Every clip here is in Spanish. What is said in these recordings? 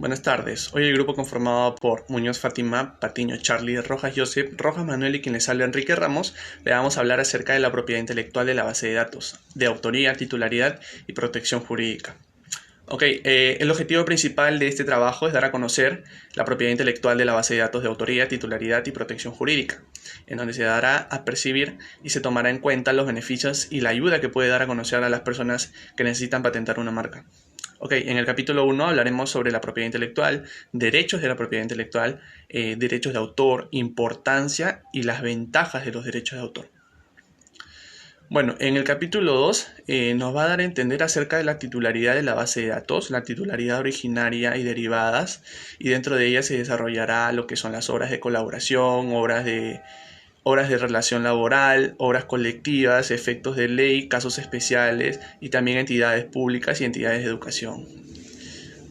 Buenas tardes. Hoy el grupo conformado por Muñoz Fátima, Patiño Charlie, Rojas Joseph, Rojas Manuel y quien les habla Enrique Ramos, le vamos a hablar acerca de la propiedad intelectual de la base de datos, de autoría, titularidad y protección jurídica. El objetivo principal de este trabajo es dar a conocer la propiedad intelectual de la base de datos de autoría, titularidad y protección jurídica, en donde se dará a percibir y se tomará en cuenta los beneficios y la ayuda que puede dar a conocer a las personas que necesitan patentar una marca. En el capítulo 1 hablaremos sobre la propiedad intelectual, derechos de la propiedad intelectual, derechos de autor, importancia y las ventajas de los derechos de autor. Bueno, en el capítulo 2 nos va a dar a entender acerca de la titularidad de la base de datos, la titularidad originaria y derivadas, y dentro de ella se desarrollará lo que son las obras de colaboración, obras de relación laboral, obras colectivas, efectos de ley, casos especiales y también entidades públicas y entidades de educación.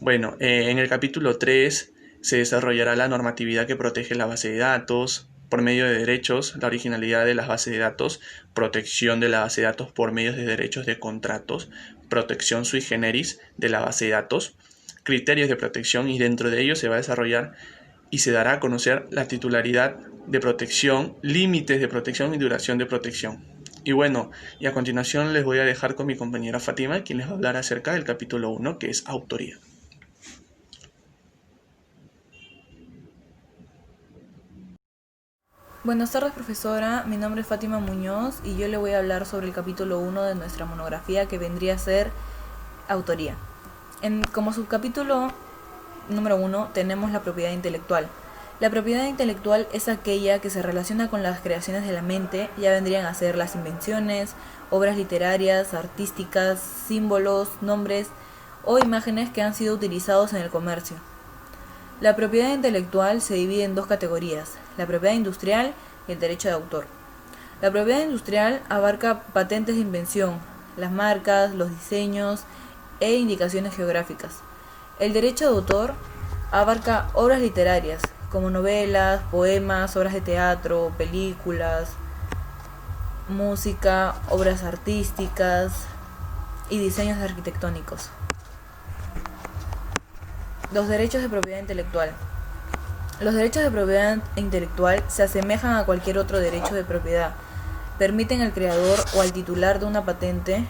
Bueno, en el capítulo 3 se desarrollará la normatividad que protege la base de datos por medio de derechos, la originalidad de las bases de datos, protección de la base de datos por medio de derechos de contratos, protección sui generis de la base de datos, criterios de protección y dentro de ellos se va a desarrollar y se dará a conocer la titularidad de protección, límites de protección y duración de protección. Y bueno, y a continuación les voy a dejar con mi compañera Fátima, quien les va a hablar acerca del capítulo 1, que es autoría. Buenas tardes, profesora. Mi nombre es Fátima Muñoz y yo le voy a hablar sobre el capítulo 1 de nuestra monografía, que vendría a ser autoría. Como subcapítulo número 1 tenemos la propiedad intelectual. La propiedad intelectual es aquella que se relaciona con las creaciones de la mente, ya vendrían a ser las invenciones, obras literarias, artísticas, símbolos, nombres o imágenes que han sido utilizados en el comercio. La propiedad intelectual se divide en dos categorías, la propiedad industrial y el derecho de autor. La propiedad industrial abarca patentes de invención, las marcas, los diseños e indicaciones geográficas. El derecho de autor abarca obras literarias, como novelas, poemas, obras de teatro, películas, música, obras artísticas y diseños arquitectónicos. Los derechos de propiedad intelectual. Los derechos de propiedad intelectual se asemejan a cualquier otro derecho de propiedad. Permiten al creador o al titular de una patente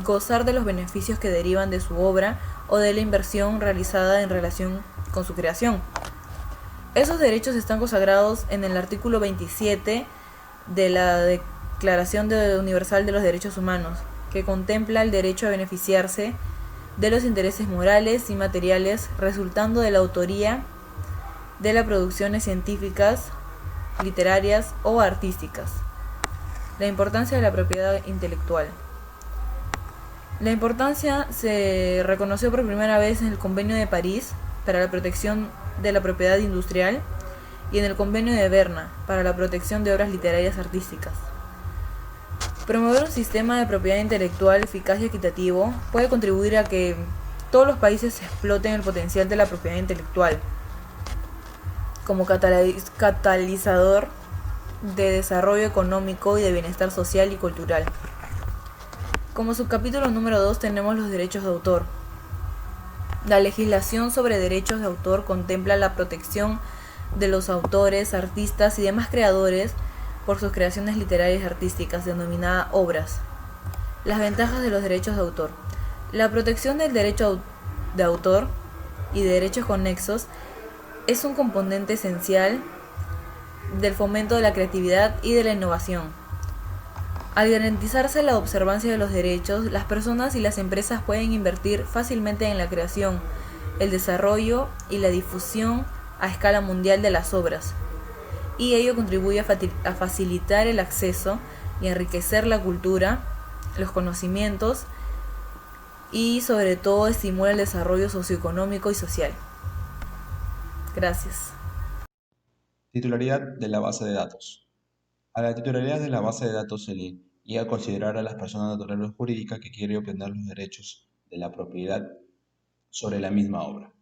gozar de los beneficios que derivan de su obra o de la inversión realizada en relación con su creación. Esos derechos están consagrados en el artículo 27 de la Declaración Universal de los Derechos Humanos, que contempla el derecho a beneficiarse de los intereses morales y materiales resultando de la autoría de las producciones científicas, literarias o artísticas. La importancia de la propiedad intelectual. La importancia se reconoció por primera vez en el Convenio de París para la protección de la propiedad industrial y en el Convenio de Berna para la protección de obras literarias artísticas. Promover un sistema de propiedad intelectual eficaz y equitativo puede contribuir a que todos los países exploten el potencial de la propiedad intelectual como catalizador de desarrollo económico y de bienestar social y cultural. Como subcapítulo número 2 tenemos los derechos de autor. La legislación sobre derechos de autor contempla la protección de los autores, artistas y demás creadores por sus creaciones literarias y artísticas, denominadas obras. Las ventajas de los derechos de autor. La protección del derecho de autor y de derechos conexos es un componente esencial del fomento de la creatividad y de la innovación. Al garantizarse la observancia de los derechos, las personas y las empresas pueden invertir fácilmente en la creación, el desarrollo y la difusión a escala mundial de las obras, y ello contribuye a facilitar el acceso y enriquecer la cultura, los conocimientos y sobre todo estimula el desarrollo socioeconómico y social. Gracias. Titularidad de la base de datos. A la titularidad de la base de datos se le llega a considerar a las personas naturales o jurídicas que quieren obtener los derechos de la propiedad sobre la misma obra.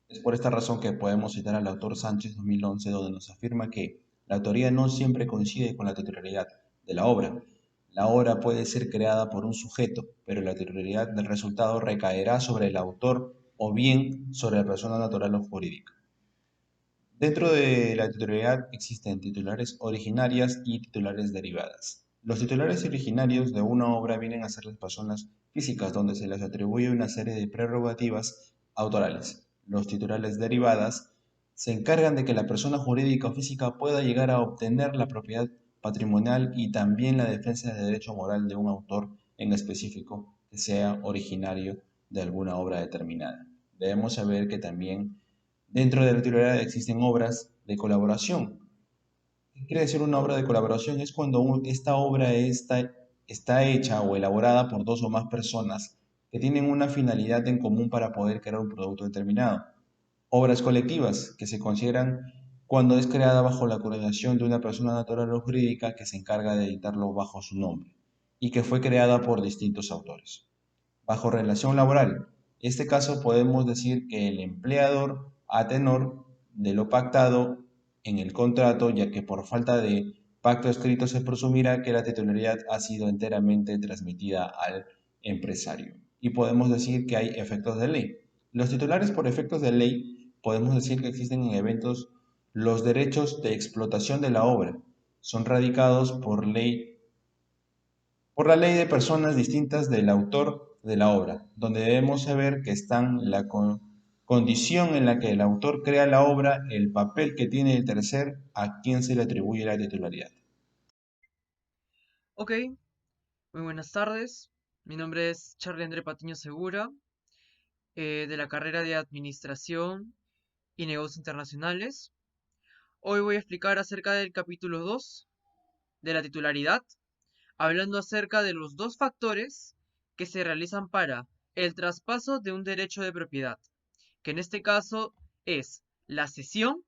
Es por esta razón que podemos citar al autor Sánchez 2011, donde nos afirma que la autoría no siempre coincide con la titularidad de la obra. La obra puede ser creada por un sujeto, pero la titularidad del resultado recaerá sobre el autor o bien sobre la persona natural o jurídica. Dentro de la titularidad existen titulares originarias y titulares derivadas. Los titulares originarios de una obra vienen a ser las personas físicas donde se les atribuye una serie de prerrogativas autorales. Los titulares derivadas se encargan de que la persona jurídica o física pueda llegar a obtener la propiedad patrimonial y también la defensa del derecho moral de un autor en específico que sea originario de alguna obra determinada. Debemos saber que también dentro de la titularidad existen obras de colaboración. ¿Qué quiere decir una obra de colaboración? Es cuando esta obra está hecha o elaborada por dos o más personas que tienen una finalidad en común para poder crear un producto determinado. Obras colectivas, que se consideran cuando es creada bajo la coordinación de una persona natural o jurídica que se encarga de editarlo bajo su nombre y que fue creada por distintos autores. Bajo relación laboral, en este caso podemos decir que el empleador a tenor de lo pactado en el contrato, ya que por falta de pacto escrito se presumirá que la titularidad ha sido enteramente transmitida al empresario. Y podemos decir que hay efectos de ley. Los titulares por efectos de ley podemos decir que existen en eventos los derechos de explotación de la obra. Son radicados por la ley de personas distintas del autor de la obra, donde debemos saber que están la condición en la que el autor crea la obra, el papel que tiene el tercer, a quien se le atribuye la titularidad. Ok, muy buenas tardes. Mi nombre es Charlie André Patiño Segura, de la carrera de Administración y Negocios Internacionales. Hoy voy a explicar acerca del capítulo 2 de la titularidad, hablando acerca de los dos factores que se realizan para el traspaso de un derecho de propiedad, que en este caso es la cesión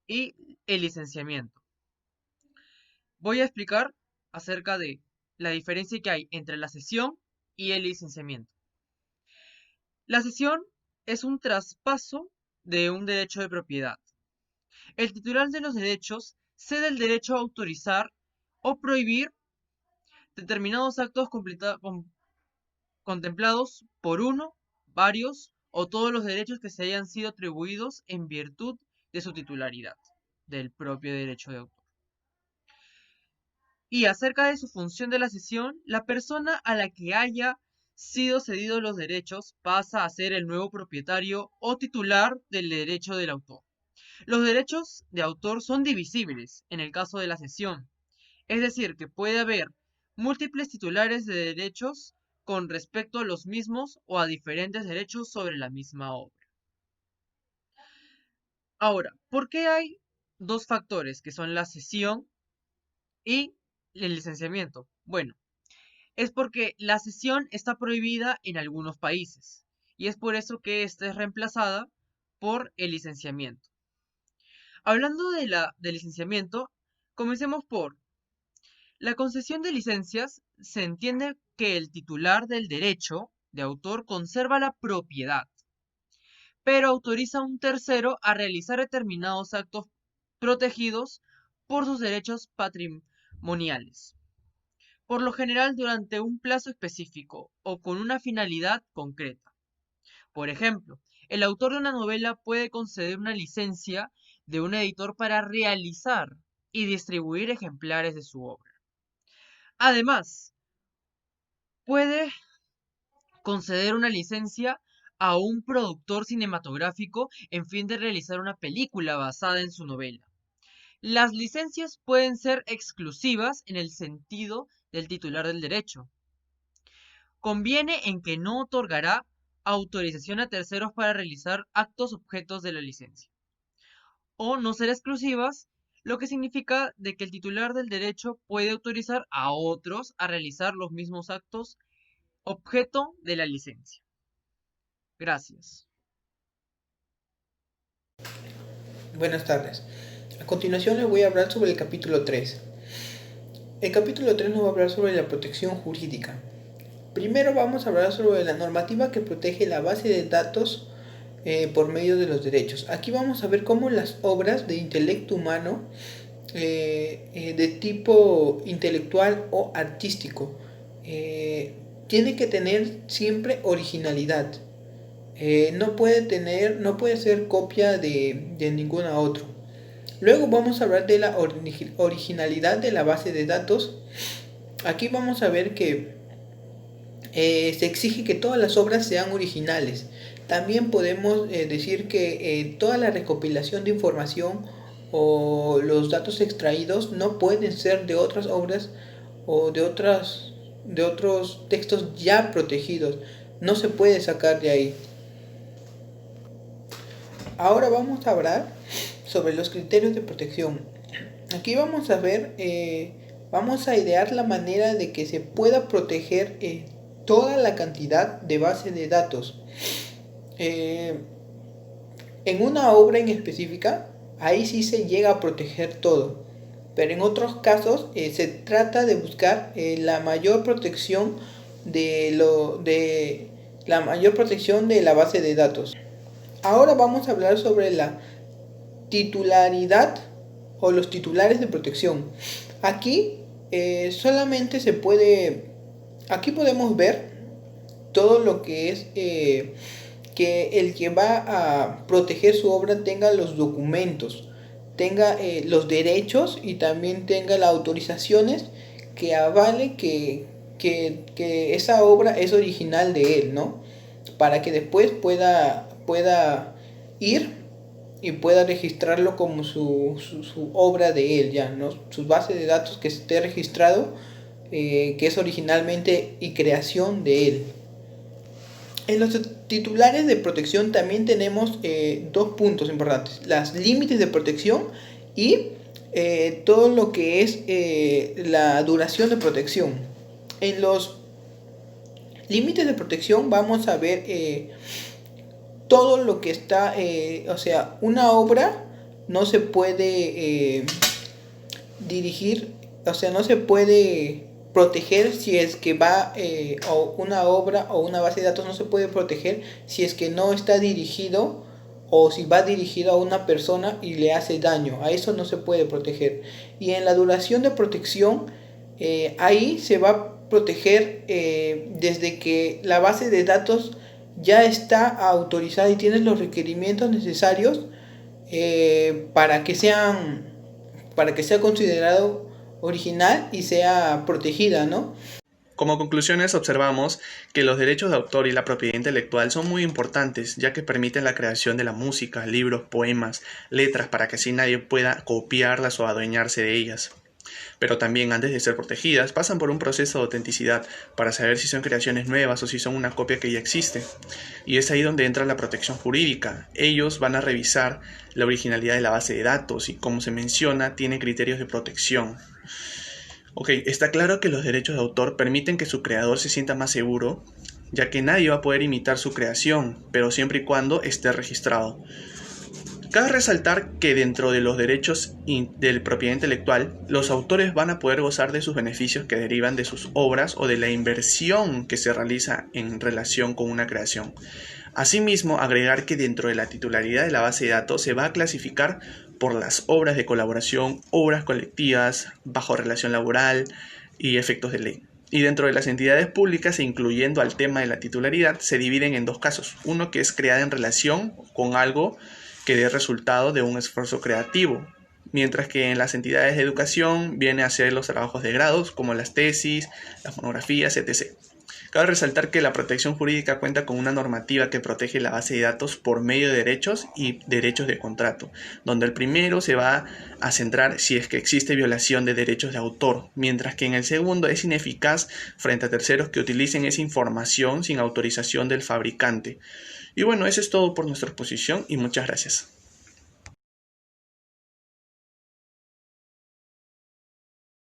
y el licenciamiento. Voy a explicar acerca de la diferencia que hay entre la cesión y el licenciamiento. La cesión es un traspaso de un derecho de propiedad. El titular de los derechos cede el derecho a autorizar o prohibir determinados actos contemplados por uno, varios o todos los derechos que se hayan sido atribuidos en virtud de su titularidad, del propio derecho de autor. Y acerca de su función de la cesión, la persona a la que haya sido cedidos los derechos pasa a ser el nuevo propietario o titular del derecho del autor. Los derechos de autor son divisibles en el caso de la cesión, es decir, que puede haber múltiples titulares de derechos con respecto a los mismos o a diferentes derechos sobre la misma obra. Ahora, ¿por qué hay dos factores que son la cesión y el licenciamiento? Bueno, es porque la cesión está prohibida en algunos países y es por eso que esta es reemplazada por el licenciamiento. Hablando del licenciamiento, comencemos por la concesión de licencias. Se entiende que el titular del derecho de autor conserva la propiedad, pero autoriza a un tercero a realizar determinados actos protegidos por sus derechos patrimoniales, por lo general durante un plazo específico o con una finalidad concreta. Por ejemplo, el autor de una novela puede conceder una licencia de un editor para realizar y distribuir ejemplares de su obra. Además, puede conceder una licencia a un productor cinematográfico en fin de realizar una película basada en su novela. Las licencias pueden ser exclusivas en el sentido del titular del derecho. Conviene en que no otorgará autorización a terceros para realizar actos objetos de la licencia. O no ser exclusivas, lo que significa de que el titular del derecho puede autorizar a otros a realizar los mismos actos objeto de la licencia. Gracias. Buenas tardes. A continuación les voy a hablar sobre el capítulo 3. El capítulo 3 nos va a hablar sobre la protección jurídica. Primero vamos a hablar sobre la normativa que protege la base de datos por medio de los derechos. Aquí vamos a ver cómo las obras de intelecto humano de tipo intelectual o artístico tienen que tener siempre originalidad. no puede ser copia de ninguna otra. Luego vamos a hablar de la originalidad de la base de datos. Aquí vamos a ver que se exige que todas las obras sean originales. También podemos decir que toda la recopilación de información o los datos extraídos no pueden ser de otras obras o de otros textos ya protegidos. No se puede sacar de ahí. Ahora vamos a hablar sobre los criterios de protección. Aquí vamos a ver, vamos a idear la manera de que se pueda proteger toda la cantidad de bases de datos. En una obra en específica, ahí sí se llega a proteger todo. Pero en otros casos se trata de buscar la mayor protección de la base de datos. Ahora vamos a hablar sobre la titularidad o los titulares de protección. Aquí solamente aquí podemos ver todo lo que es que el que va a proteger su obra tenga los documentos, tenga los derechos y también tenga las autorizaciones que avale que esa obra es original de él, ¿no? Para que después pueda ir y pueda registrarlo como su obra de él ya, ¿no? Sus bases de datos que esté registrado, que es originalmente y creación de él. En los titulares de protección también tenemos dos puntos importantes: los límites de protección y todo lo que es la duración de protección. En los límites de protección vamos a ver todo lo que está, o sea, una obra no se puede dirigir, o sea, no se puede proteger si es que va, o una obra o una base de datos no se puede proteger si es que no está dirigido o si va dirigido a una persona y le hace daño. A eso no se puede proteger. Y en la duración de protección, ahí se va a proteger desde que la base de datos ya está autorizada y tiene los requerimientos necesarios para que sea considerado original y sea protegida, ¿no? Como conclusiones observamos que los derechos de autor y la propiedad intelectual son muy importantes, ya que permiten la creación de la música, libros, poemas, letras, para que así nadie pueda copiarlas o adueñarse de ellas. Pero también, antes de ser protegidas, pasan por un proceso de autenticidad para saber si son creaciones nuevas o si son una copia que ya existe. Y es ahí donde entra la protección jurídica. Ellos van a revisar la originalidad de la base de datos y, como se menciona, tiene criterios de protección. Ok, está claro que los derechos de autor permiten que su creador se sienta más seguro, ya que nadie va a poder imitar su creación, pero siempre y cuando esté registrado. Cabe resaltar que dentro de los derechos de propiedad intelectual, los autores van a poder gozar de sus beneficios que derivan de sus obras o de la inversión que se realiza en relación con una creación. Asimismo, agregar que dentro de la titularidad de la base de datos se va a clasificar por las obras de colaboración, obras colectivas, bajo relación laboral y efectos de ley. Y dentro de las entidades públicas, e incluyendo al tema de la titularidad, se dividen en dos casos. Uno que es creada en relación con algo que dé resultado de un esfuerzo creativo, mientras que en las entidades de educación viene a ser los trabajos de grados, como las tesis, las monografías, etc. Cabe resaltar que la protección jurídica cuenta con una normativa que protege la base de datos por medio de derechos y derechos de contrato, donde el primero se va a centrar si es que existe violación de derechos de autor, mientras que en el segundo es ineficaz frente a terceros que utilicen esa información sin autorización del fabricante. Y bueno, eso es todo por nuestra exposición y muchas gracias.